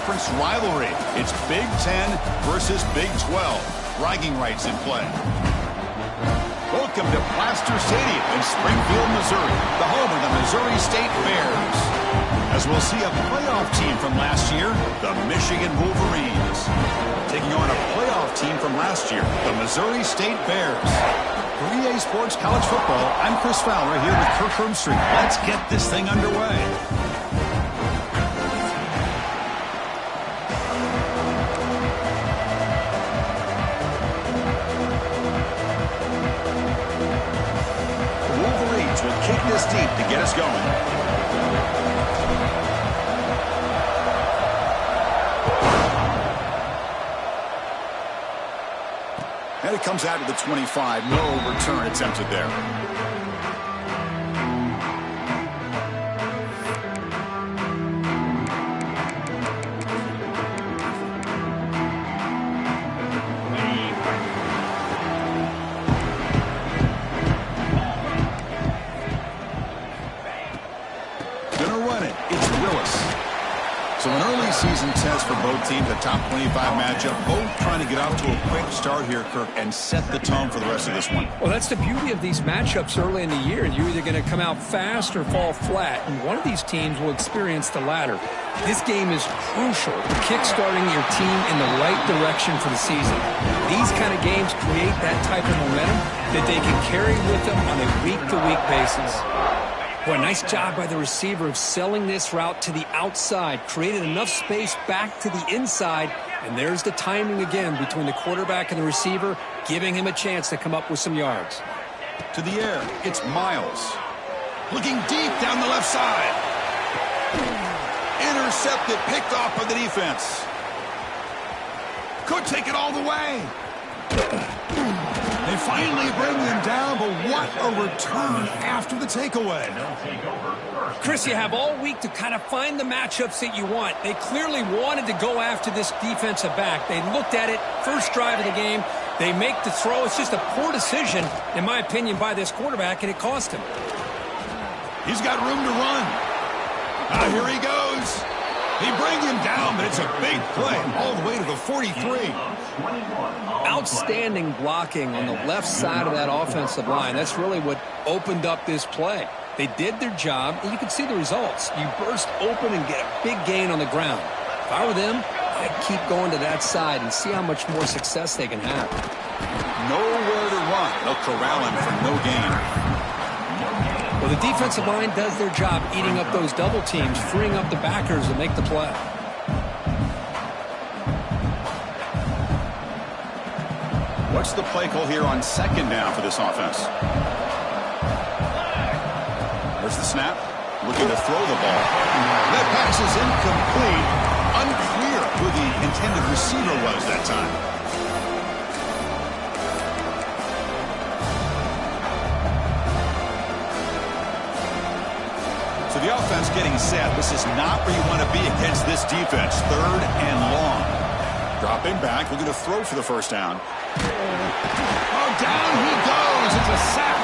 conference rivalry. It's Big 10 versus Big 12. Bragging rights in play. Welcome to Plaster Stadium in Springfield, Missouri, the home of the Missouri State Bears. As we'll see a playoff team from last year, the Michigan Wolverines, taking on a playoff team from last year, the Missouri State Bears. For EA Sports College Football, I'm Chris Fowler here with Kirk Herbstreit. Let's get this thing underway. The Wolverines will kick this deep to get us going. And it comes out to the 25. No return attempted there. Gonna run it. It's Willis. So an early season test for both teams, a top 25 matchup. Both trying to get off to a quick start here, Kirk, and set the tone for the rest of this one. Well, that's the beauty of these matchups early in the year. You're either going to come out fast or fall flat, and one of these teams will experience the latter. This game is crucial to kick-starting your team in the right direction for the season. These kind of games create that type of momentum that they can carry with them on a week-to-week basis. Boy, nice job by the receiver of selling this route to the outside, created enough space back to the inside, and there's the timing again between the quarterback and the receiver, giving him a chance to come up with some yards. To the air, it's Miles. Looking deep down the left side. Intercepted, picked off by the defense. Could take it all the way. They finally bring them down, but what a return after the takeaway. Chris, you have all week to kind of find the matchups that you want. They clearly wanted to go after this defensive back. They looked at it, first drive of the game. They make the throw. It's just a poor decision, in my opinion, by this quarterback, and it cost him. He's got room to run. Here he goes. They bring him down, but it's a big play all the way to the 43. Outstanding blocking on the left side of that offensive line. That's really what opened up this play. They did their job, and you can see the results. You burst open and get a big gain on the ground. If I were them, I'd keep going to that side and see how much more success they can have. Nowhere to run. They'll corral him for no gain. Well, the defensive line does their job eating up those double teams, freeing up the backers to make the play. What's the play call here on second down for this offense? There's the snap. Looking to throw the ball. That pass is incomplete. Unclear who the intended receiver was that time. So the offense getting set. This is not where you want to be against this defense. Third and long. Dropping back, looking to throw for the first down. Oh, down he goes. It's a sack.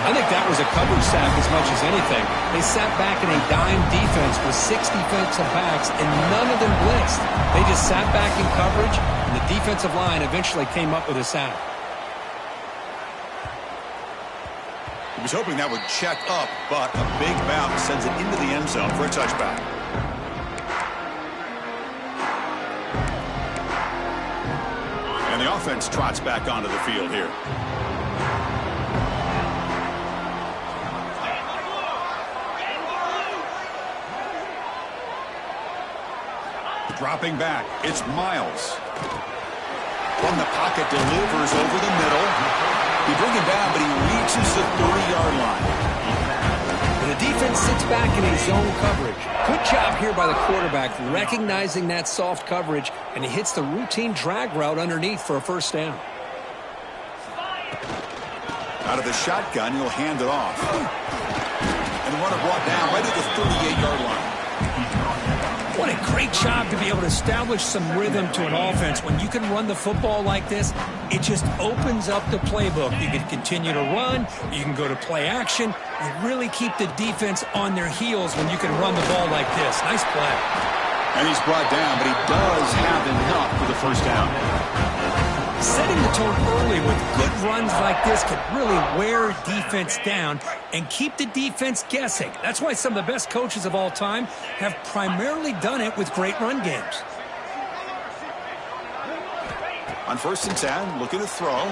I think that was a coverage sack as much as anything. They sat back in a dime defense with 6 defensive backs, and none of them blitzed. They just sat back in coverage, and the defensive line eventually came up with a sack. He was hoping that would check up, but a big bounce sends it into the end zone for a touchback. And the offense trots back onto the field here. Dropping back, it's Miles. From the pocket, delivers over the middle. He brings him down, but he reaches the 30-yard line. And the defense sits back in a zone coverage. Good job here by the quarterback, recognizing that soft coverage, and he hits the routine drag route underneath for a first down. Out of the shotgun, he'll hand it off. And the runner brought down right at the 38-yard line. What a great job to be able to establish some rhythm to an offense. When you can run the football like this, it just opens up the playbook. You can continue to run. You can go to play action. You really keep the defense on their heels when you can run the ball like this. Nice play. And he's brought down, but he does have enough for the first down. Setting the tone early with good runs like this could really wear defense down and keep the defense guessing. That's why some of the best coaches of all time have primarily done it with great run games. On 1st and 10, looking to throw.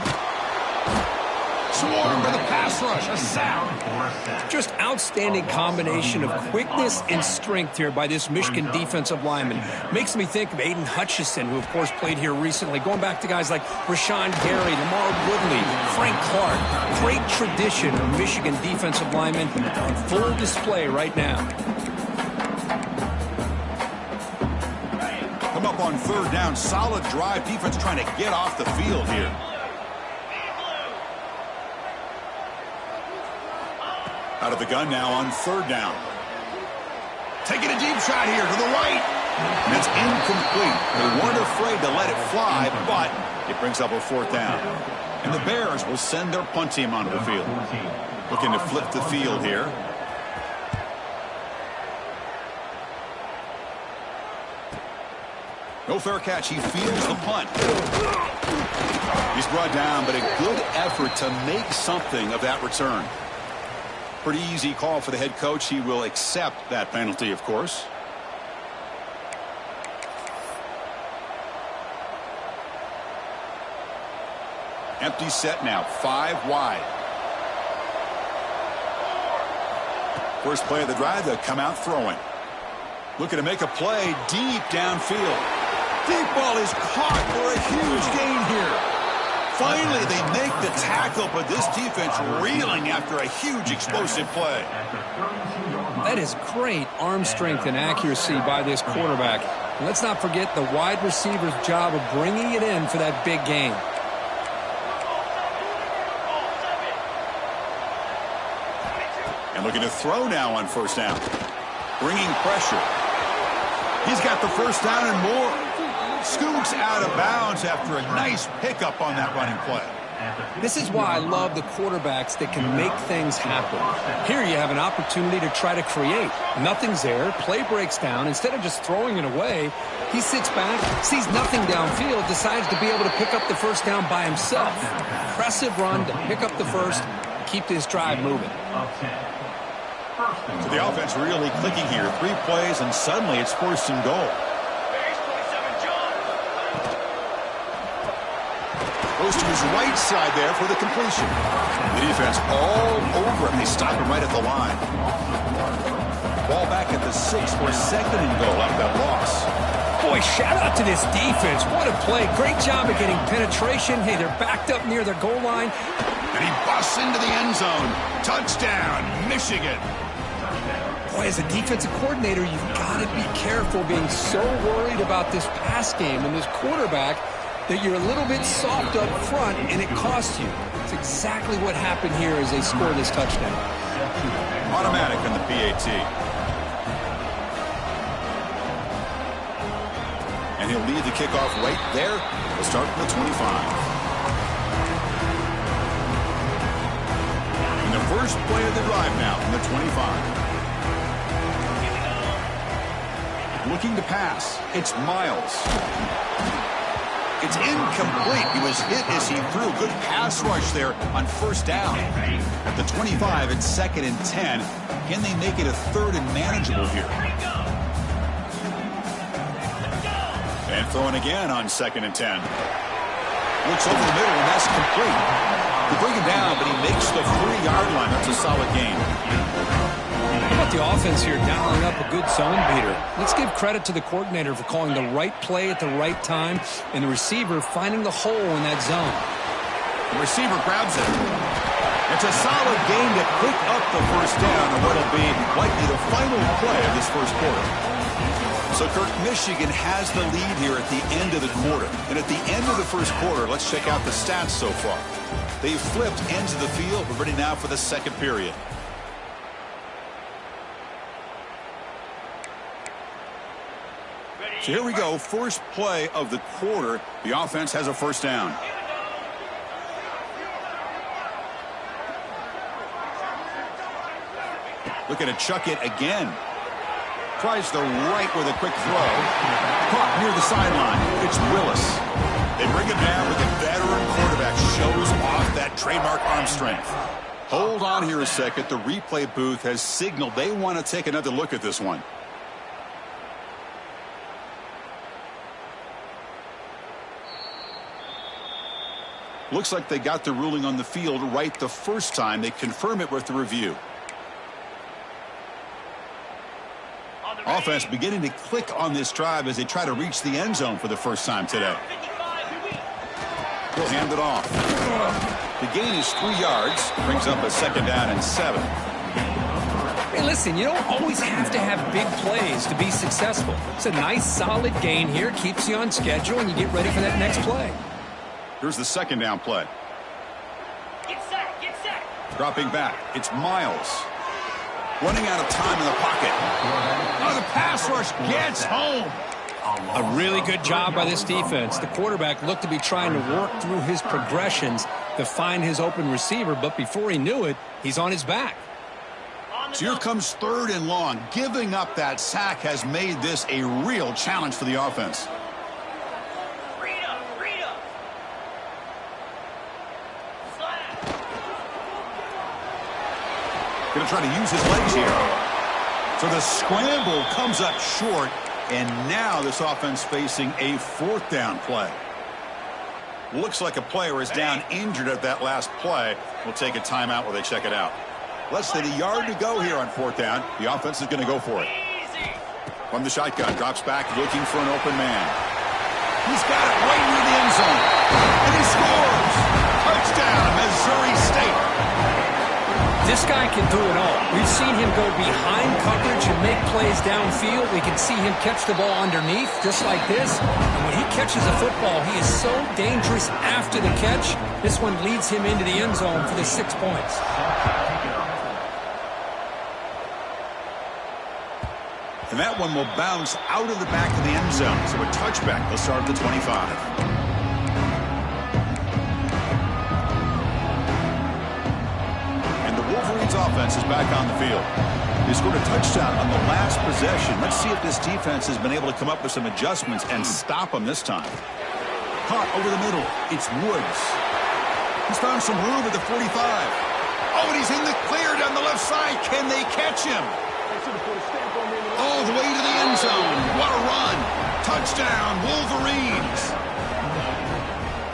Swarmed by the pass rush, a sack. Just outstanding combination of quickness and strength here by this Michigan defensive lineman. Makes me think of Aiden Hutchinson, who, of course, played here recently. Going back to guys like Rashawn Gary, Lamar Woodley, Frank Clark. Great tradition of Michigan defensive linemen on full display right now. Come up on 3rd down. Solid drive. Defense trying to get off the field here. Out of the gun now on 3rd down. Taking a deep shot here to the right. And it's incomplete. They weren't afraid to let it fly, but it brings up a 4th down. And the Bears will send their punt team onto the field. Looking to flip the field here. No fair catch. He fields the punt. He's brought down, but a good effort to make something of that return. Pretty easy call for the head coach. He will accept that penalty, of course. Empty set now, 5 wide. First play of the drive, they'll come out throwing. Looking to make a play deep downfield. Deep ball is caught for a huge gain here. Finally, they make the tackle, but this defense reeling after a huge explosive play. That is great arm strength and accuracy by this quarterback. And let's not forget the wide receiver's job of bringing it in for that big gain. And looking to throw now on 1st down. Bringing pressure. He's got the first down and more. Scoots out of bounds after a nice pickup on that running play. This is why I love the quarterbacks that can make things happen. Here you have an opportunity to try to create. Nothing's there. Play breaks down. Instead of just throwing it away, he sits back, sees nothing downfield, decides to be able to pick up the first down by himself. Impressive run to pick up the first, keep this drive moving. So the offense really clicking here. 3 plays, and suddenly it's 1st and goal. Goes to his right side there for the completion. The defense all over him. They stop him right at the line. Ball back at the 6 for 2nd and goal after that loss. Boy, shout out to this defense. What a play. Great job of getting penetration. Hey, they're backed up near their goal line. And he busts into the end zone. Touchdown, Michigan. Boy, as a defensive coordinator, you've got to be careful being so worried about this pass game and this quarterback that you're a little bit soft up front, and it costs you. It's exactly what happened here as they score this touchdown. Automatic in the PAT. And he'll lead the kickoff right there. We'll start from the 25. And the first play of the drive now from the 25. Looking to pass. It's Miles. It's incomplete. He was hit as he threw. Good pass rush there on 1st down. At the 25, it's 2nd and 10. Can they make it a 3rd and manageable here? And throwing again on 2nd and 10. Looks over the middle, and that's complete. They bring him down, but he makes the 3-yard line. That's a solid gain. How about the offense here dialing up a good zone beater? Let's give credit to the coordinator for calling the right play at the right time and the receiver finding the hole in that zone. The receiver grabs it. It's a solid gain to pick up the first down on what will be likely the final play of this first quarter. So, Kirk, Michigan has the lead here at the end of the quarter. And at the end of the first quarter, let's check out the stats so far. They've flipped ends of the field. We're ready now for the second period. So here we go, first play of the quarter. The offense has a first down. Looking to chuck it again. Tries the right with a quick throw. Caught near the sideline. It's Willis. They bring him down with a veteran quarterback. Shows off that trademark arm strength. Hold on here a second. The replay booth has signaled they want to take another look at this one. Looks like they got the ruling on the field right the first time. They confirm it with the review. Offense beginning to click on this drive as they try to reach the end zone for the first time today. He'll hand it off. The gain is 3 yards. Brings up a 2nd down and 7. Hey, listen, you don't always have to have big plays to be successful. It's a nice, solid gain here. Keeps you on schedule, and you get ready for that next play. Here's the 2nd down play. Get set, get set. Dropping back. It's Miles. Running out of time in the pocket. Oh, the pass rush gets home. A really good job by this defense. The quarterback looked to be trying to work through his progressions to find his open receiver, but before he knew it, he's on his back. So here comes 3rd and long. Giving up that sack has made this a real challenge for the offense. Going to try to use his legs here. So the scramble comes up short, and now this offense facing a 4th down play. Looks like a player is down injured at that last play. We'll take a timeout while they check it out. Less than a yard to go here on 4th down. The offense is going to go for it. From the shotgun, drops back looking for an open man. He's got it right near the end zone. And he scores! Touchdown, Missouri State. This guy can do it all. We've seen him go behind coverage and make plays downfield. We can see him catch the ball underneath, just like this. And when he catches a football, he is so dangerous after the catch. This one leads him into the end zone for the 6 points. And that one will bounce out of the back of the end zone. So a touchback. They'll start at the 25. Wolverine's offense is back on the field. They scored a touchdown on the last possession. Let's see if this defense has been able to come up with some adjustments and stop them this time. Caught over the middle. It's Woods. He's found some room at the 45. Oh, and he's in the clear down the left side. Can they catch him? All the way to the end zone. What a run. Touchdown, Wolverines.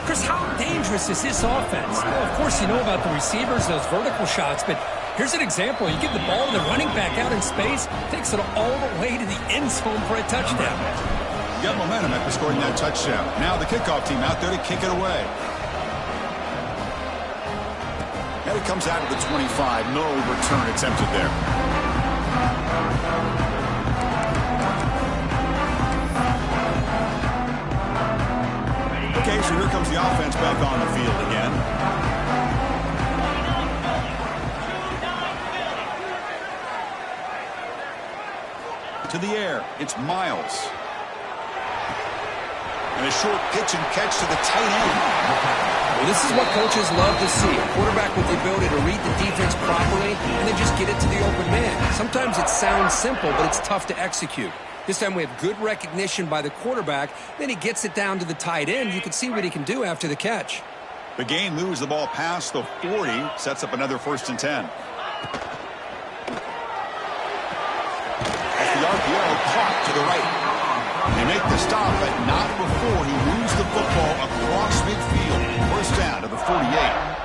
Chris, how dangerous is this offense? Well, of course, you know about the receivers, those vertical shots, but here's an example. You give the ball to the running back out in space, takes it all the way to the end zone for a touchdown. You got momentum after scoring that touchdown. Now the kickoff team out there to kick it away. And it comes out to the 25. No return attempted there. Okay, so here comes the offense back on the field again. To the air, it's Miles. And a short pitch and catch to the tight end. Well, this is what coaches love to see. A quarterback with the ability to read the defense properly and then just get it to the open man. Sometimes it sounds simple, but it's tough to execute. This time we have good recognition by the quarterback. Then he gets it down to the tight end. You can see what he can do after the catch. The game moves the ball past the 40. Sets up another 1st and 10. As the RPO caught to the right. They make the stop, but not before he moves the football across midfield. 1st down to the 48.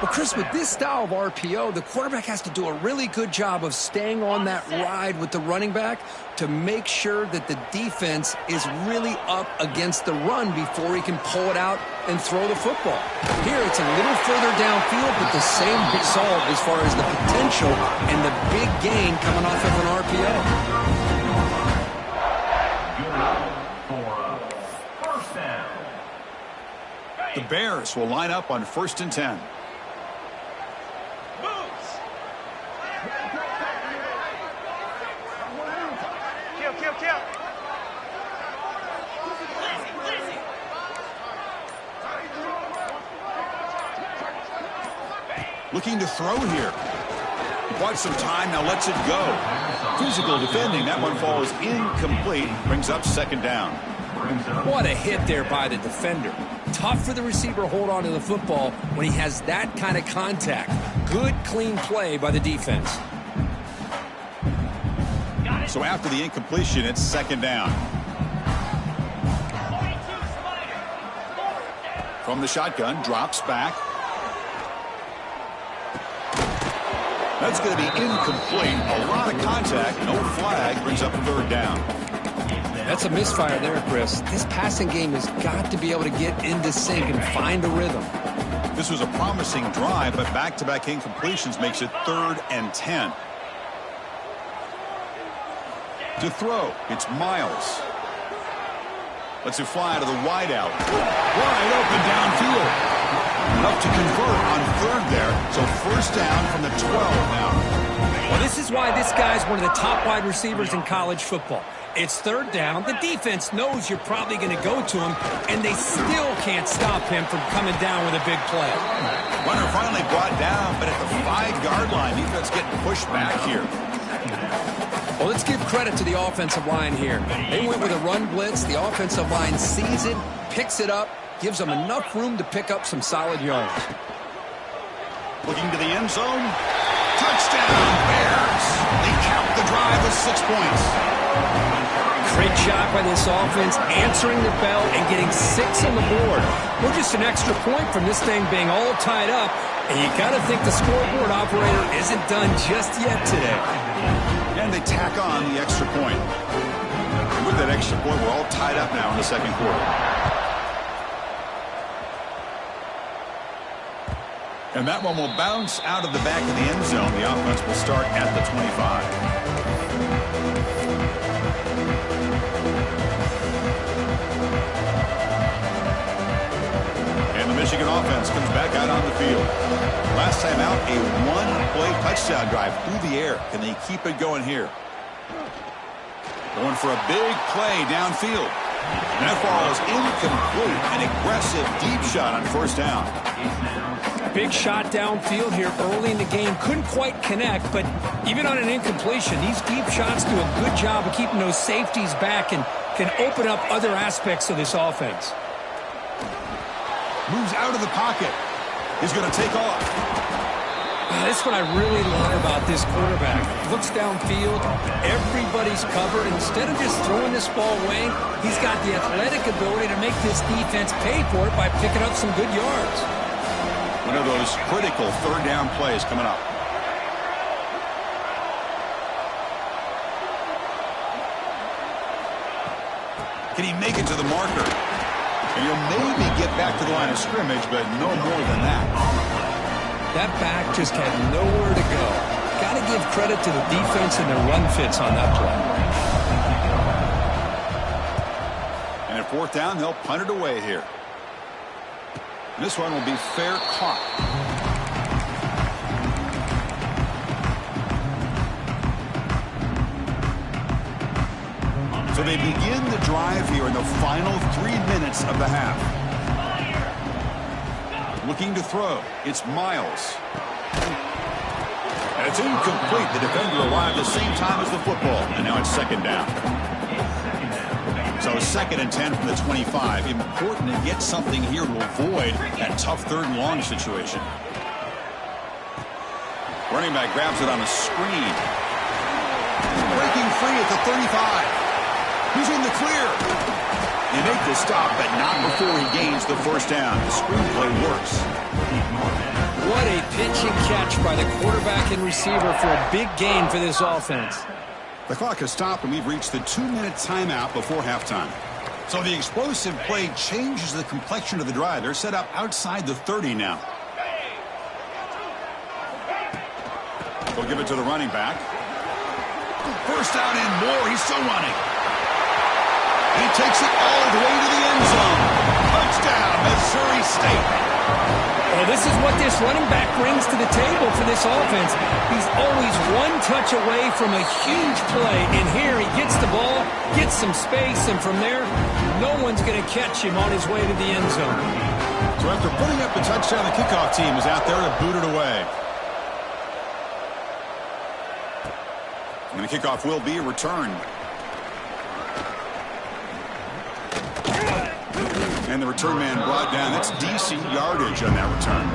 Well, Chris, with this style of RPO, the quarterback has to do a really good job of staying on that ride with the running back to make sure that the defense is really up against the run before he can pull it out and throw the football. Here, it's a little further downfield, but the same result as far as the potential and the big gain coming off of an RPO. The Bears will line up on 1st and 10. Looking to throw here. He bought some time, now lets it go. Physical defending. That one falls incomplete. Brings up second down. What a hit there by the defender. Tough for the receiver to hold on to the football when he has that kind of contact. Good, clean play by the defense. So after the incompletion, it's second down. From the shotgun, drops back. That's going to be incomplete. A lot of contact, no flag, brings up third down. That's a misfire there, Chris. This passing game has got to be able to get into sync and find a rhythm. This was a promising drive, but back-to-back incompletions makes it 3rd and 10. To throw, it's Miles. Lets it fly to the wideout. Wide open downfield. Enough to convert on 3rd there, so first down from the 12 now. Well, this is why this guy's one of the top wide receivers in college football. It's 3rd down. The defense knows you're probably going to go to him, and they still can't stop him from coming down with a big play. Runner finally brought down, but at the 5-yard line, defense getting pushed back here. Well, let's give credit to the offensive line here. They went with a run blitz. The offensive line sees it, picks it up, gives them enough room to pick up some solid yards. Looking to the end zone. Touchdown, Bears. They count the drive with 6 points. Great shot by this offense, answering the bell and getting 6 on the board. We're just an extra point from this thing being all tied up, and you got to think the scoreboard operator isn't done just yet today. And they tack on the extra point. And with that extra point, we're all tied up now in the second quarter. And that one will bounce out of the back of the end zone. The offense will start at the 25. Michigan offense comes back out on the field. Last time out, a one-play touchdown drive through the air. Can they keep it going here? Going for a big play downfield. And that ball is incomplete. An aggressive deep shot on first down. Big shot downfield here early in the game. Couldn't quite connect, but even on an incompletion, these deep shots do a good job of keeping those safeties back and can open up other aspects of this offense. Moves out of the pocket. He's going to take off. This is what I really love about this quarterback. Looks downfield. Everybody's covered. Instead of just throwing this ball away, he's got the athletic ability to make this defense pay for it by picking up some good yards. One of those critical third down plays coming up. Can he make it to the marker? And he'll maybe get back to the line of scrimmage, but no more than that. That back just had nowhere to go. Got to give credit to the defense and their run fits on that play. And at 4th down, they'll punt it away here. And this one will be fair caught. So they begin the drive here in the final 3 minutes of the half. Looking to throw. It's Miles. And it's incomplete. The defender arrived the same time as the football. And now it's second down. So 2nd and 10 from the 25. Important to get something here to avoid that tough 3rd and long situation. Running back grabs it on a screen. Breaking free at the 35. He's in the clear. They make the stop, but not before he gains the first down. The screenplay works. What a pitch and catch by the quarterback and receiver for a big gain for this offense. The clock has stopped, and we've reached the 2-minute timeout before halftime. So the explosive play changes the complexion of the drive. They're set up outside the 30 now. They'll give it to the running back. First down and more. He's still running. He takes it all the way to the end zone. Touchdown, Missouri State. Well, this is what this running back brings to the table for this offense. He's always one touch away from a huge play. And here he gets the ball, gets some space, and from there, no one's going to catch him on his way to the end zone. So after putting up the touchdown, the kickoff team is out there to boot it away. And the kickoff will be returned. And the return man brought down. That's decent yardage on that return.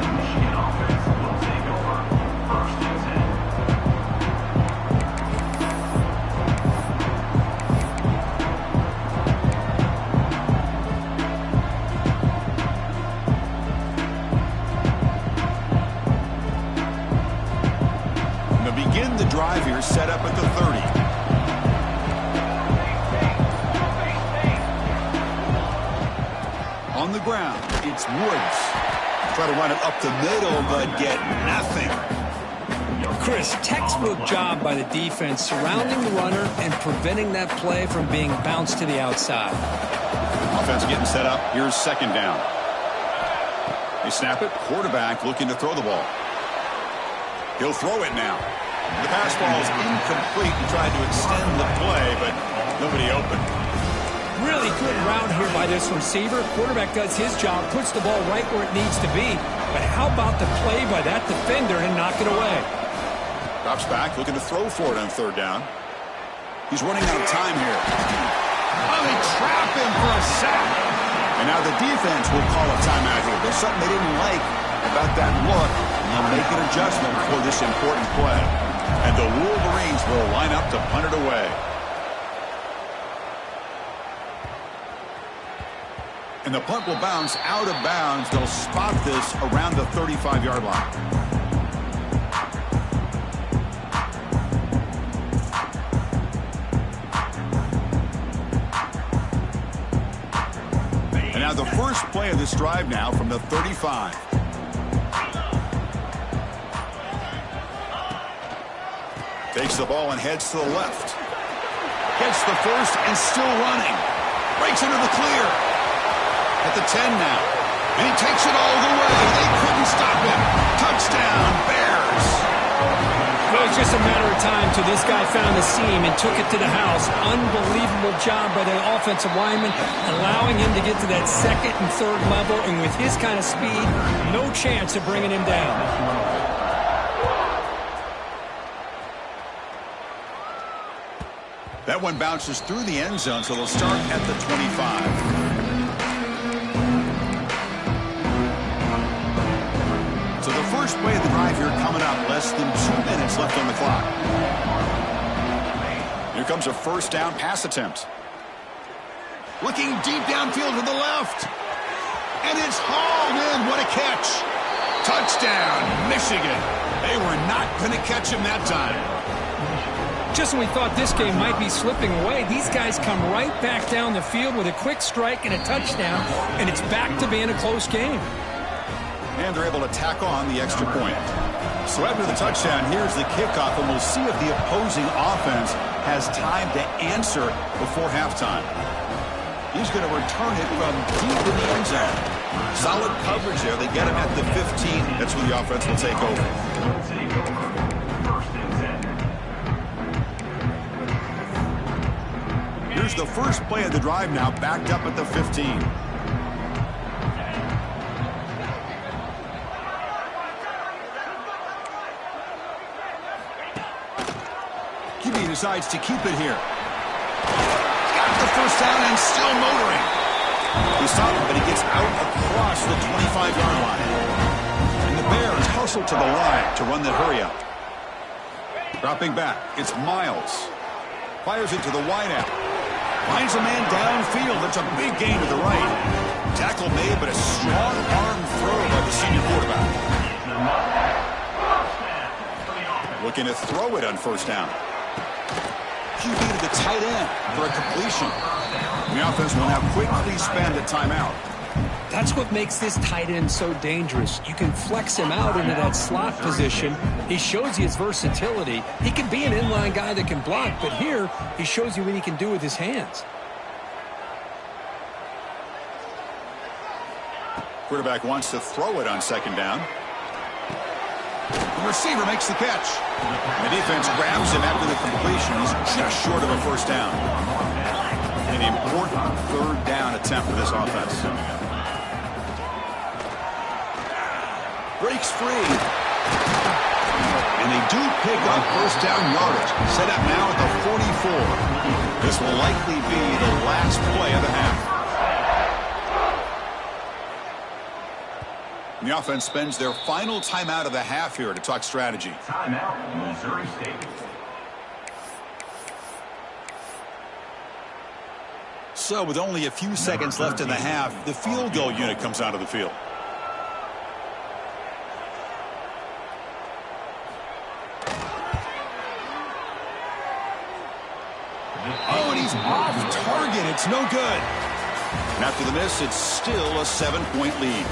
Begin the drive here, set up at the 30. On the ground, it's Woods. Try to run it up the middle, but get nothing. Chris, textbook job by the defense surrounding the runner and preventing that play from being bounced to the outside. Offense getting set up. Here's second down. They snap it. Quarterback looking to throw the ball. He'll throw it now. The pass ball is incomplete. He tried to extend the play, but nobody open. Really good route here by this receiver. Quarterback does his job, puts the ball right where it needs to be. But how about the play by that defender and knock it away? Drops back, looking to throw for it on third down. He's running out of time here. Oh, they trap him for a sack. And now the defense will call a timeout here. There's something they didn't like about that look, and they'll make an adjustment for this important play. And the Wolverines will line up to punt it away. And the punt will bounce out of bounds. They'll spot this around the 35-yard line. And now the first play of this drive now from the 35. Takes the ball and heads to the left. Gets the first and still running. Breaks into the clear. At the 10 now. And he takes it all the way. They couldn't stop him. Touchdown, Bears. Well, it's just a matter of time till this guy found the seam and took it to the house. Unbelievable job by the offensive lineman, allowing him to get to that second and third level. And with his kind of speed, no chance of bringing him down. That one bounces through the end zone, so they'll start at the 25. So the first play of the drive here coming up. Less than 2 minutes left on the clock. Here comes a first down pass attempt. Looking deep downfield to the left. And it's hauled in. What a catch. Touchdown, Michigan. They were not going to catch him that time. Just when we thought this game might be slipping away, these guys come right back down the field with a quick strike and a touchdown, and it's back to being a close game. And they're able to tack on the extra point. So after the touchdown, here's the kickoff, and we'll see if the opposing offense has time to answer before halftime. He's going to return it from deep in the end zone. Solid coverage there. They get him at the 15. That's where the offense will take over. Here's the first play of the drive now, backed up at the 15. QB decides to keep it here. Got the first down and still motoring. He stopped, but he gets out across the 25-yard line. And the Bears hustle to the line to run the hurry up. Dropping back, it's Miles. Fires it to the wideout. Finds a man downfield. That's a big gain to the right. Tackle made, but a strong arm throw by the senior quarterback. Looking to throw it on first down. QB to the tight end for a completion. The offense will now quickly spend a timeout. That's what makes this tight end so dangerous. You can flex him out into that slot position. He shows you his versatility. He can be an inline guy that can block, but here he shows you what he can do with his hands. Quarterback wants to throw it on second down. The receiver makes the catch. The defense grabs him after the completion. He's just short of a first down. An important third down attempt for this offense. Breaks free. And they do pick up first down yardage. Set up now at the 44. This will likely be the last play of the half. And the offense spends their final timeout of the half here to talk strategy. Timeout, Missouri State. So with only a few seconds left in the half, the field goal unit comes onto the field. Oh, and he's off target. It's no good. And after the miss, it's still a 7-point lead.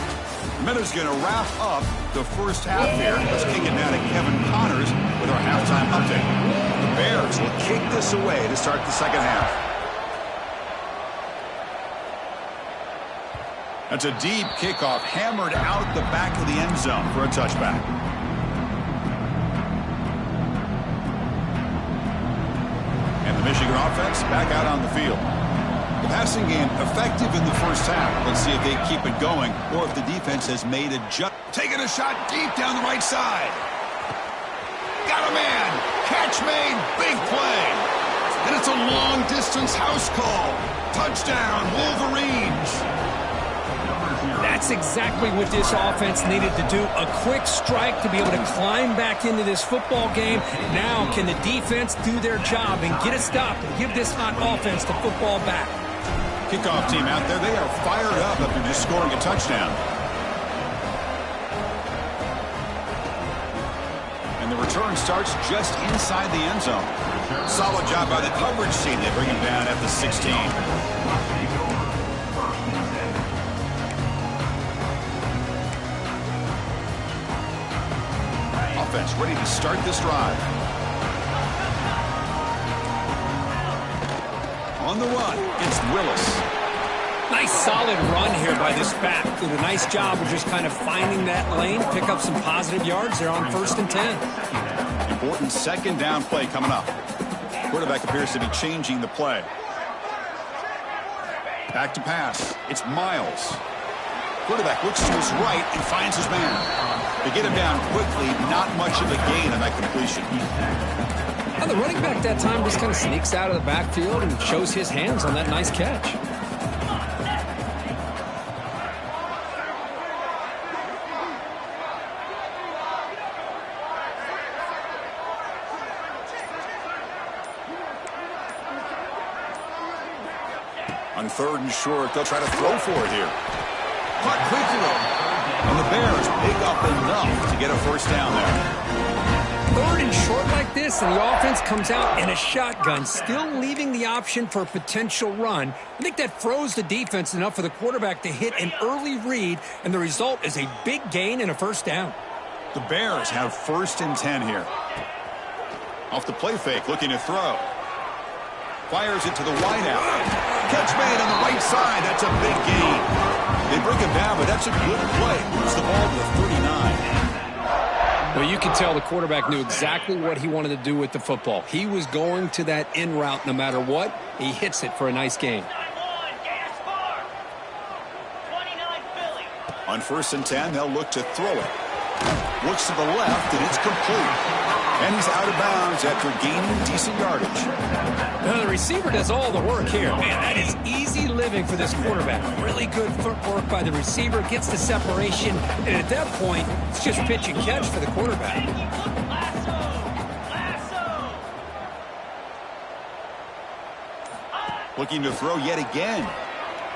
Minnesot's going to wrap up the first half here. Let's kick it now to Kevin Connors with our halftime update. The Bears will kick this away to start the second half. That's a deep kickoff, hammered out the back of the end zone for a touchback. And the Michigan offense back out on the field. The passing game effective in the first half. Let's see if they keep it going or if the defense has made a jump. Taking a shot deep down the right side. Got a man. Catch made. Big play. And it's a long-distance house call. Touchdown, Wolverines. That's exactly what this offense needed to do. A quick strike to be able to climb back into this football game. Now can the defense do their job and get a stop and give this hot offense the football back? Kickoff team out there, they are fired up after just scoring a touchdown. And the return starts just inside the end zone. Solid job by the coverage team. They bring him down at the 16. Offense ready to start this drive. On the run, it's Willis. Nice solid run here by this back. Did a nice job of just kind of finding that lane, pick up some positive yards there on 1st and 10. Important second down play coming up. Quarterback appears to be changing the play. Back to pass. It's Miles. Quarterback looks to his right and finds his man. They get him down quickly, not much of a gain on that completion. Now the running back that time just kind of sneaks out of the backfield and shows his hands on that nice catch. On 3rd and short, they'll try to throw for it here. Caught quickly. And the Bears pick up enough to get a first down there. 3rd and short like this, and the offense comes out in a shotgun, still leaving the option for a potential run. I think that froze the defense enough for the quarterback to hit an early read, and the result is a big gain and a first down. The Bears have 1st and 10 here. Off the play fake, looking to throw. Fires it to the wideout. Catch made on the right side. That's a big gain. They bring him down, but that's a good play. Moves the ball to the 39. Well, you can tell the quarterback knew exactly what he wanted to do with the football. He was going to that in route no matter what. He hits it for a nice gain. On 1st and 10, they'll look to throw it. Looks to the left, and it's complete. And he's out of bounds after gaining decent yardage. Now the receiver does all the work here. Man, that is easy living for this quarterback. Really good footwork by the receiver. Gets the separation. And at that point, it's just pitch and catch for the quarterback. Looking to throw yet again.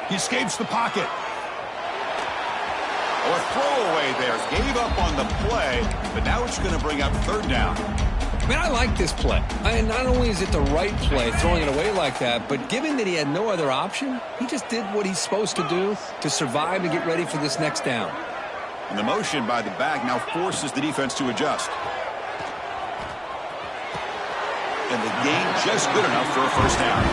He escapes the pocket. Oh, a throwaway there. Gave up on the play, but now it's going to bring up 3rd down. Man, I like this play. And not only is it the right play, throwing it away like that, but given that he had no other option, he just did what he's supposed to do to survive and get ready for this next down. And the motion by the back now forces the defense to adjust. And the gain just good enough for a first down.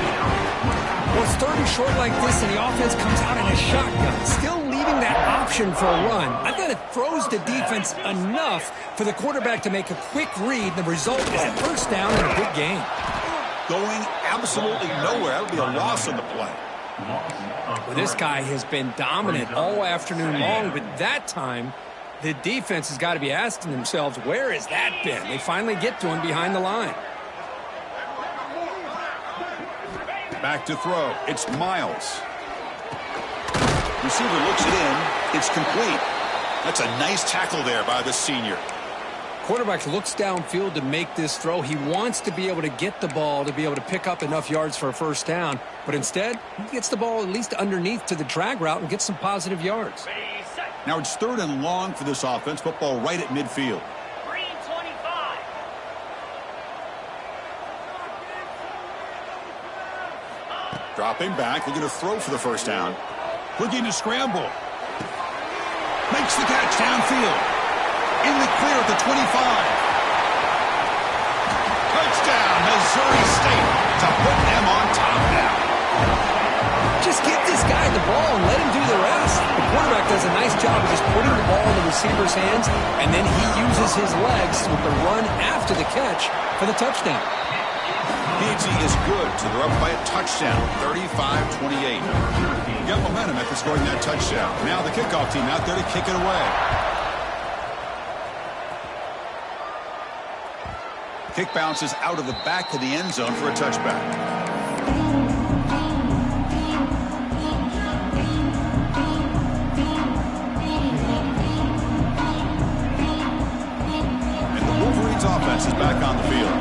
Well, it's 3rd and short like this, and the offense comes out in a shotgun, still leaving that option for a run. I thought it throws the defense enough for the quarterback to make a quick read. The result is a first down and a big gain. Going absolutely nowhere. That'll be a loss on the play. Well, this guy has been dominant all afternoon long, but that time The defense has got to be asking themselves, where has that been? They finally get to him behind the line. Back to throw. It's Miles. Receiver looks it in. It's complete. That's a nice tackle there by the senior. Quarterback looks downfield to make this throw. He wants to be able to get the ball to be able to pick up enough yards for a first down. But instead, he gets the ball at least underneath to the drag route and gets some positive yards. Now it's 3rd and long for this offense. Football right at midfield. Green 25. Dropping back. Looking to throw for the first down. Looking to scramble. Makes the catch downfield. In the clear at the 25. Touchdown, Missouri State, to put them on top now. Just give this guy the ball and let him do the rest. The quarterback does a nice job of just putting the ball in the receiver's hands, and then he uses his legs with the run after the catch for the touchdown. PG is good, so they're up by a touchdown, 35-28. Got momentum after scoring that touchdown. Now the kickoff team out there to kick it away. Kick bounces out of the back of the end zone for a touchback. And the Wolverines offense is back on the field.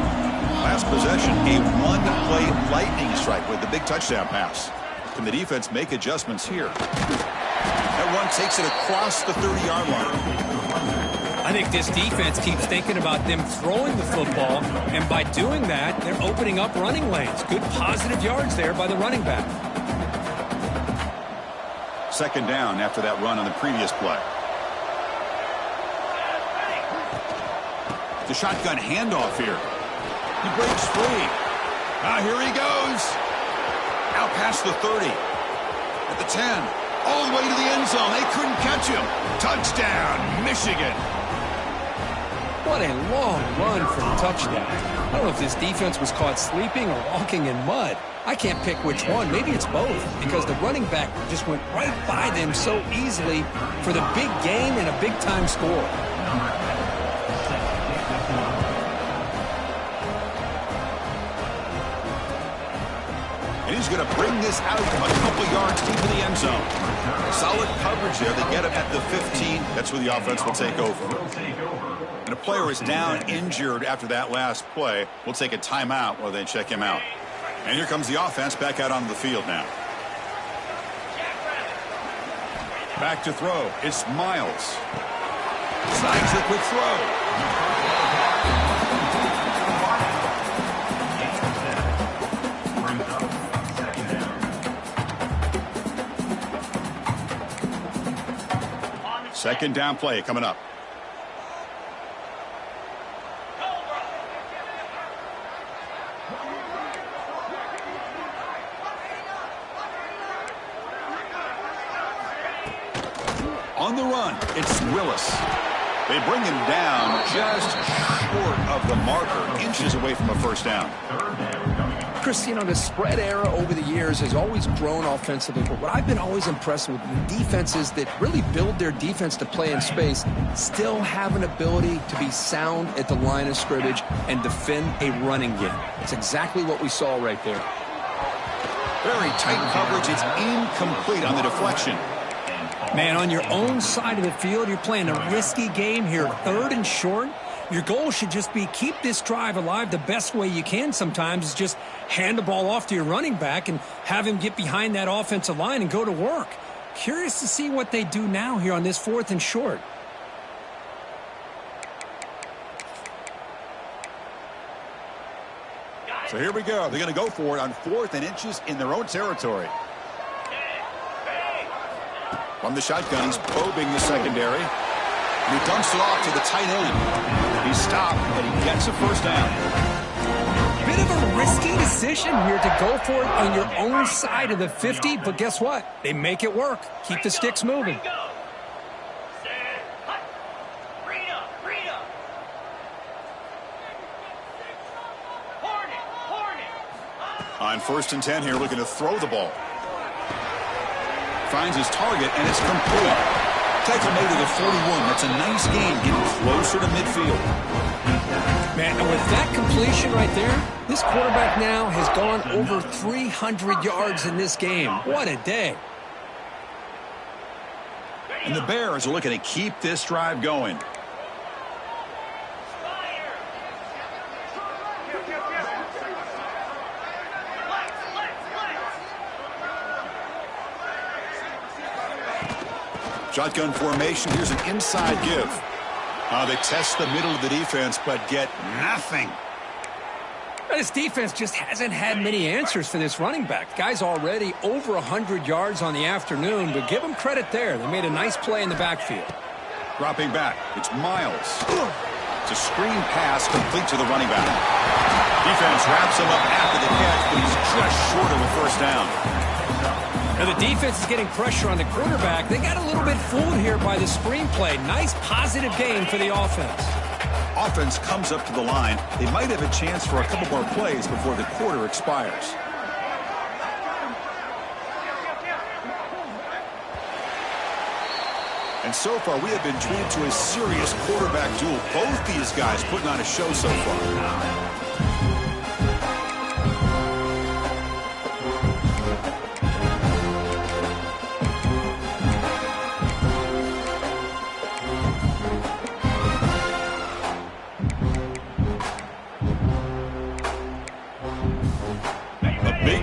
Last possession, a one-play lightning strike with the big touchdown pass. Can the defense make adjustments here? That one takes it across the 30-yard line. I think this defense keeps thinking about them throwing the football, and by doing that, they're opening up running lanes. Good positive yards there by the running back. 2nd down after that run on the previous play. The shotgun handoff here. He breaks free. Here he goes. Out past the 30. At the 10. All the way to the end zone. They couldn't catch him. Touchdown, Michigan. What a long run for the touchdown. I don't know if this defense was caught sleeping or walking in mud. I can't pick which one. Maybe it's both, because the running back just went right by them so easily for the big gain and a big-time score. And he's going to bring this out a couple yards deep in the end zone. Solid coverage there. They get him at the 15. That's where the offense will take over. And a player is down injured after that last play. We'll take a timeout while they check him out. And here comes the offense back out onto the field now. Back to throw. It's Miles. Slides a quick throw. Second down play coming up. On the run, it's Willis. They bring him down just short of the marker, inches away from a first down. Chris, you know, the spread era over the years has always grown offensively, but what I've been always impressed with the defenses that really build their defense to play in space still have an ability to be sound at the line of scrimmage and defend a running game. It's exactly what we saw right there. Very tight coverage. It's incomplete on the deflection. Man, on your own side of the field, you're playing a risky game here, 3rd and short. Your goal should just be keep this drive alive. The best way you can sometimes is just hand the ball off to your running back and have him get behind that offensive line and go to work. Curious to see what they do now here on this 4th and short. So here we go. They're going to go for it on 4th and inches in their own territory. From the shotgun, he's probing the secondary. And he dumps it off to the tight end. He's stopped, and he gets a first down. Bit of a risky decision here to go for it on your own side of the 50, but guess what? They make it work. Keep the sticks moving. On 1st and 10 here, looking to throw the ball. Finds his target, and it's complete. Tackle made to the 41. That's a nice gain, getting closer to midfield. Man, and with that completion right there, this quarterback now has gone over 300 yards in this game. What a day. And the Bears are looking to keep this drive going. Shotgun formation. Here's an inside give. They test the middle of the defense, but get nothing. This defense just hasn't had many answers for this running back. The guy's already over 100 yards on the afternoon, but give him credit there. They made a nice play in the backfield. Dropping back. It's Miles. It's a screen pass complete to the running back. Defense wraps him up after the catch, but he's just short of a first down. Now the defense is getting pressure on the quarterback. They got a little bit fooled here by the screen play. Nice positive gain for the offense. Offense comes up to the line. They might have a chance for a couple more plays before the quarter expires. And so far, we have been treated to a serious quarterback duel. Both these guys putting on a show so far.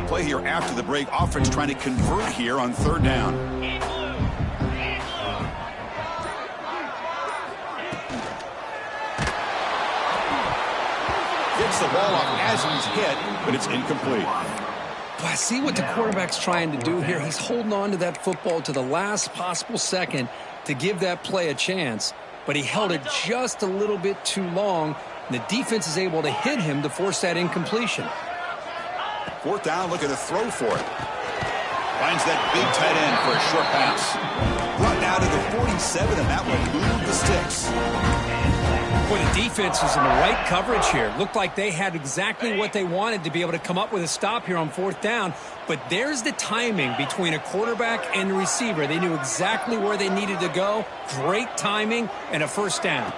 Play here after the break. Offense trying to convert here on third down. Gets the ball off as he's hit, but it's incomplete. Well, I see what the quarterback's trying to do here. He's holding on to that football to the last possible second to give that play a chance, but he held it just a little bit too long, and the defense is able to hit him to force that incompletion. Fourth down, looking to throw for it. Finds that big tight end for a short pass. Brought down to the 47, and that one moved the sticks. Boy, the defense was in the right coverage here. Looked like they had exactly what they wanted to be able to come up with a stop here on fourth down. But there's the timing between a quarterback and the receiver. They knew exactly where they needed to go. Great timing and a first down.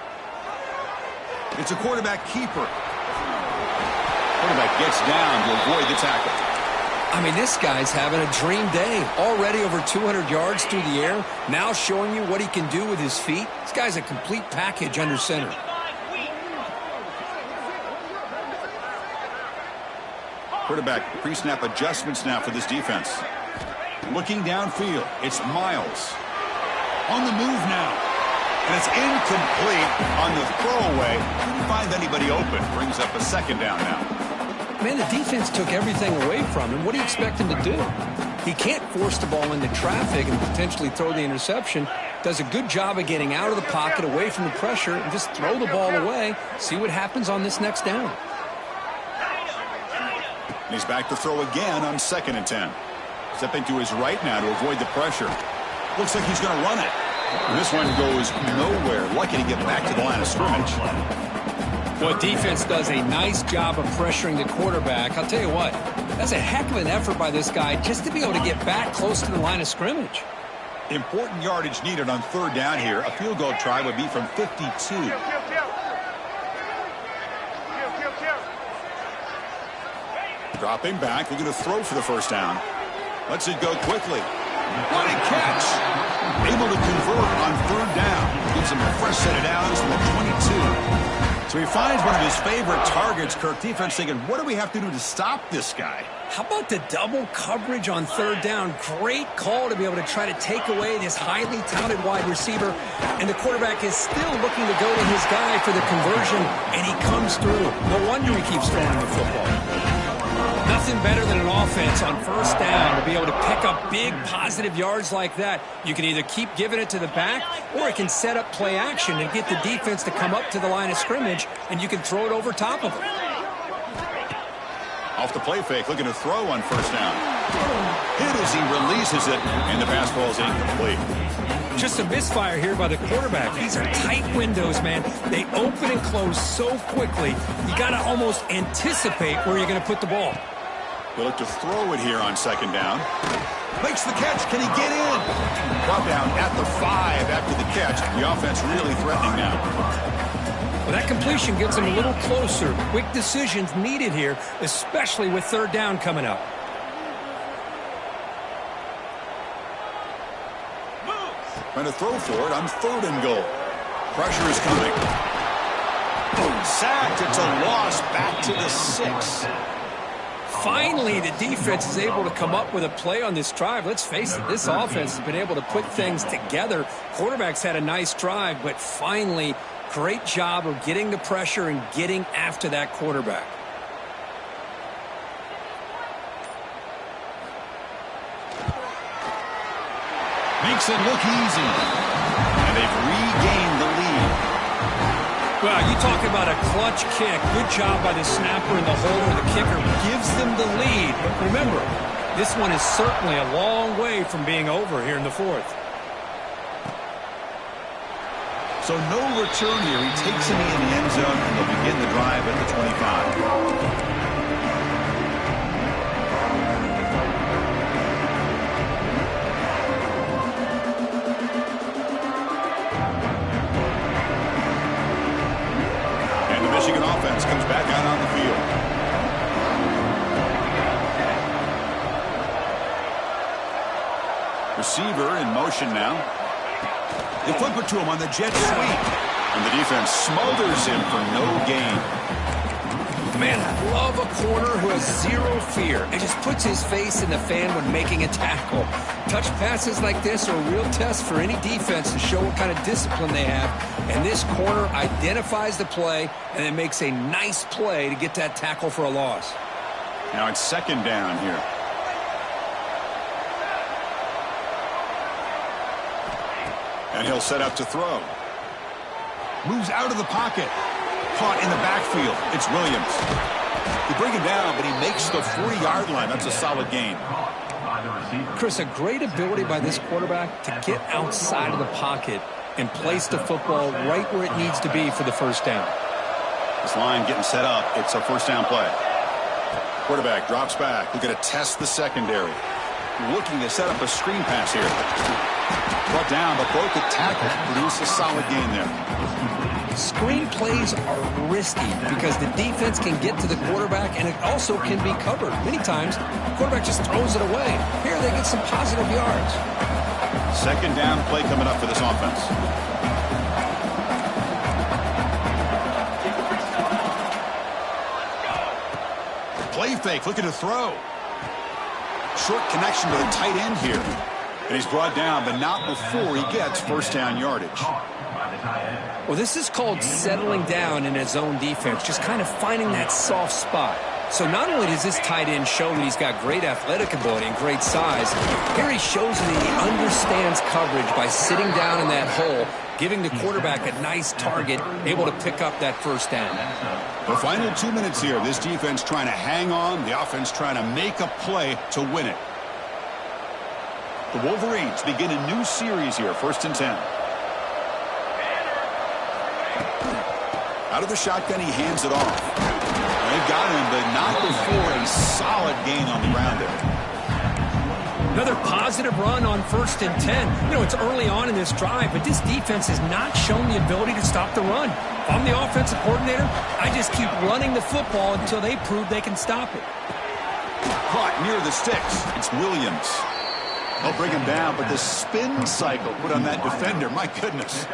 It's a quarterback keeper. Quarterback gets down to avoid the tackle. I mean, this guy's having a dream day. Already over 200 yards through the air. Now showing you what he can do with his feet. This guy's a complete package under center. Quarterback pre-snap adjustments now for this defense. Looking downfield. It's Miles. On the move now. And it's incomplete on the throwaway. Couldn't find anybody open. Brings up a second down now. Man, the defense took everything away from him. What do you expect him to do? He can't force the ball into traffic and potentially throw the interception. Does a good job of getting out of the pocket, away from the pressure, and just throw the ball away. See what happens on this next down. He's back to throw again on 2nd and 10. Stepping to his right now to avoid the pressure. Looks like he's going to run it. And this one goes nowhere. Lucky to get back to the line of scrimmage. Well, defense does a nice job of pressuring the quarterback. I'll tell you what, that's a heck of an effort by this guy just to be able to get back close to the line of scrimmage. Important yardage needed on third down here. A field goal try would be from 52. Dropping back, looking to throw for the first down. Lets it go quickly. What a catch! Able to convert on third down. Gives him a fresh set of downs from the 22. So he finds one of his favorite targets. Kirk, defense thinking, what do we have to do to stop this guy? How about the double coverage on third down? Great call to be able to try to take away this highly touted wide receiver. And the quarterback is still looking to go to his guy for the conversion, and he comes through. No wonder he keeps throwing the football. Nothing better than an offense on first down to be able to pick up big positive yards like that. You can either keep giving it to the back, or it can set up play action and get the defense to come up to the line of scrimmage, and you can throw it over top of them. Off the play fake, looking to throw on first down. Hit as he releases it, and the pass ball is incomplete. Just a misfire here by the quarterback. These are tight windows, man. They open and close so quickly. You got to almost anticipate where you're going to put the ball. He'll look to throw it here on second down. Makes the catch. Can he get in? Brought down at the 5 after the catch. The offense really threatening now. Well, that completion gets them a little closer. Quick decisions needed here, especially with third down coming up. Trying to throw for it on 3rd and goal. Pressure is coming. Sacked. It's a loss back to the 6. Finally, the defense is able to come up with a play on this drive. Let's face it, this offense has been able to put things together. Quarterback's had a nice drive, but finally, great job of getting the pressure and getting after that quarterback. Makes it look easy. And they've regained the lead. Well, you talk about a clutch kick. Good job by the snapper and the holder. The kicker gives them the lead. But remember, this one is certainly a long way from being over here in the 4th. So no return here. He takes it in the end zone, and they'll begin the drive at the 25. Michigan offense comes back out on the field. Receiver in motion now. They flip it to him on the jet sweep. And the defense smothers him for no gain. Man, I love a corner who has zero fear and just puts his face in the fan when making a tackle. Touch passes like this are a real test for any defense to show what kind of discipline they have. And this corner identifies the play and then makes a nice play to get that tackle for a loss. Now it's 2nd down here. And he'll set up to throw. Moves out of the pocket. Caught in the backfield. It's Williams. They bring him down, but he makes the 40-yard line. That's a solid gain. Chris, a great ability by this quarterback to get outside of the pocket and place the football right where it needs to be for the 1st down. This line getting set up. It's a 1st down play. Quarterback drops back. We're going to test the secondary. Looking to set up a screen pass here. Brought down, but broke the tackle. Produce a solid gain there. Screen plays are risky because the defense can get to the quarterback and it also can be covered. Many times, the quarterback just throws it away. Here they get some positive yards. 2nd down play coming up for this offense. Play fake, looking to throw. Short connection to the tight end here. And he's brought down, but not before he gets 1st down yardage. Well, this is called settling down in his own defense, just kind of finding that soft spot. So not only does this tight end show that he's got great athletic ability and great size, here he shows that he understands coverage by sitting down in that hole, giving the quarterback a nice target, able to pick up that 1st down. The final 2 minutes here, this defense trying to hang on, the offense trying to make a play to win it. The Wolverines begin a new series here, 1st and 10. Out of the shotgun, he hands it off. They've got him, but not before a solid gain on the ground there. Another positive run on 1st and 10. You know, it's early on in this drive, but this defense has not shown the ability to stop the run. If I'm the offensive coordinator, I just keep running the football until they prove they can stop it. Caught near the sticks. It's Williams. They'll bring him down, but the spin cycle put on that defender, my goodness.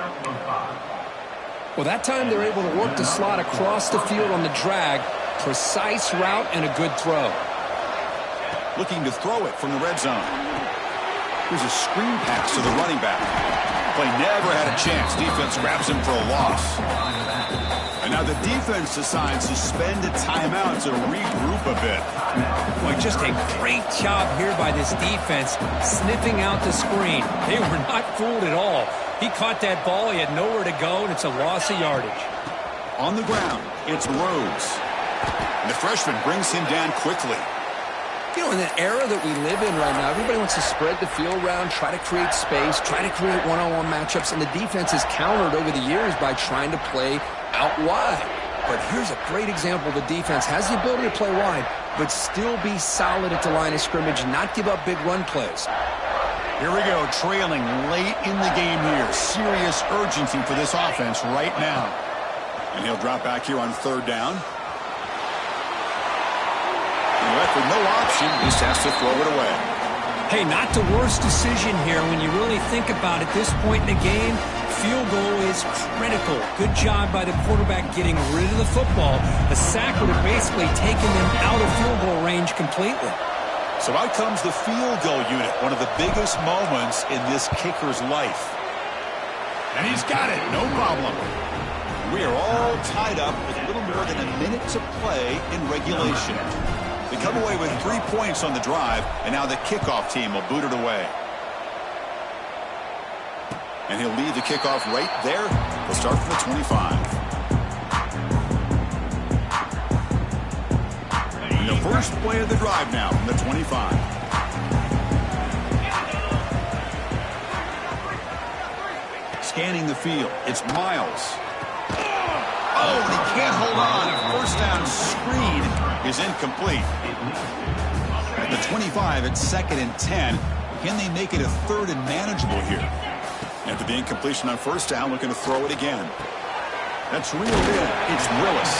Well, that time they're able to work the slot across the field on the drag. Precise route and a good throw. Looking to throw it from the red zone. Here's a screen pass to the running back. Play never had a chance. Defense grabs him for a loss. And now the defense decides to spend a timeout to regroup a bit. Boy, just a great job here by this defense, sniffing out the screen. They were not fooled at all. He caught that ball, he had nowhere to go, and it's a loss of yardage. On the ground, it's Rhodes. And the freshman brings him down quickly. You know, in the era that we live in right now, everybody wants to spread the field around, try to create space, try to create one-on-one matchups, and the defense has countered over the years by trying to play out wide. But here's a great example. The defense has the ability to play wide, but still be solid at the line of scrimmage, not give up big run plays. Here we go, trailing late in the game here. Serious urgency for this offense right now. And he'll drop back here on third down. And left with no option, just has to throw it away. Hey, not the worst decision here when you really think about it. This point in the game, field goal is critical. Good job by the quarterback getting rid of the football. A sack would have basically taken them out of field goal range completely. So out comes the field goal unit, one of the biggest moments in this kicker's life. And he's got it, no problem. We are all tied up with a little more than a minute to play in regulation. They come away with 3 points on the drive, and now the kickoff team will boot it away. And he'll leave the kickoff right there. We'll start from the 25. And the first play of the drive now from the 25. Scanning the field, it's Miles. Oh, and he can't hold on. A first down screen is incomplete. At the 25, it's 2nd and 10. Can they make it a 3rd and manageable here? After the incompletion on first down, looking to throw it again. That's reeled in. It's Willis.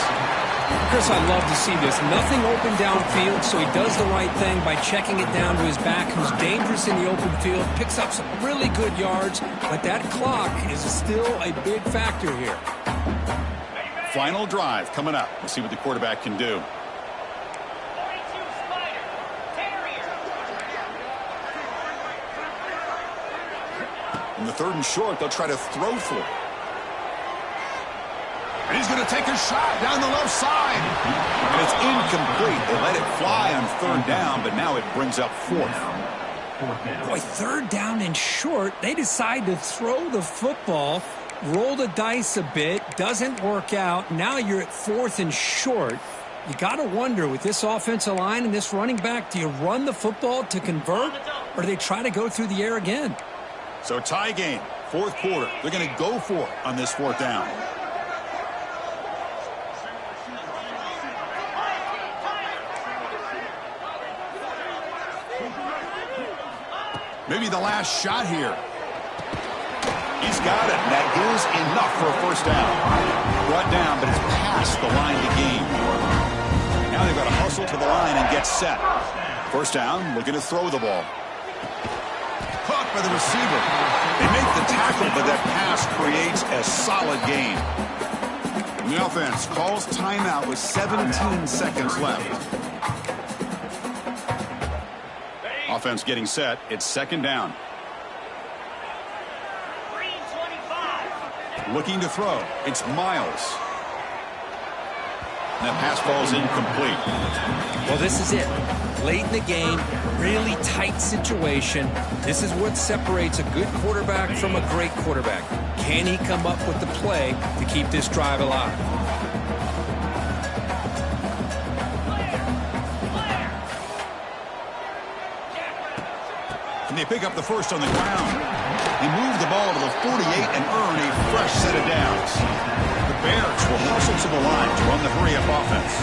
Chris, I love to see this. Nothing open downfield, so he does the right thing by checking it down to his back, who's dangerous in the open field, picks up some really good yards, but that clock is still a big factor here. Final drive coming up. We'll see what the quarterback can do. 42 Spider. Terrier. In the 3rd and short, they'll try to throw for it. And he's going to take a shot down the left side. And it's incomplete. They let it fly on 3rd down, but now it brings up 4th. Boy, 3rd down and short, they decide to throw the football, roll the dice a bit, doesn't work out. Now you're at 4th and short. You got to wonder, with this offensive line and this running back, do you run the football to convert, or do they try to go through the air again? So tie game, 4th quarter. They're going to go for it on this 4th down. Maybe the last shot here. He's got it. That is enough for a first down. Brought down, but it's past the line to gain. Now they've got to hustle to the line and get set. First down, looking to throw the ball. Caught by the receiver. They make the tackle, but that pass creates a solid gain. And the offense calls timeout with 17 seconds left. Offense getting set. It's 2nd down. Green 25. Looking to throw. It's Miles. And that pass falls incomplete. Well, this is it. Late in the game, really tight situation. This is what separates a good quarterback from a great quarterback. Can he come up with the play to keep this drive alive? And they pick up the first on the ground. They move the ball to the 48 and earn a fresh set of downs. The Bears will hustle to the line to run the hurry-up offense.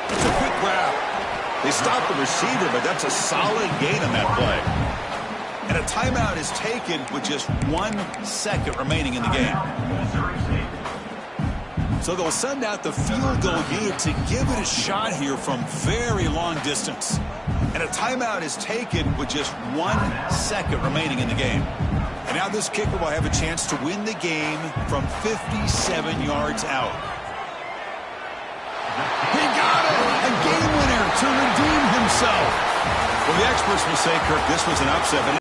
It's a quick grab. They stop the receiver, but that's a solid gain on that play. And a timeout is taken with just 1 second remaining in the game. So they'll send out the field goal unit to give it a shot here from very long distance. And a timeout is taken with just 1 second remaining in the game. And now this kicker will have a chance to win the game from 57 yards out. He got it! A game winner to redeem himself. Well, the experts will say, Kirk, this was an upset.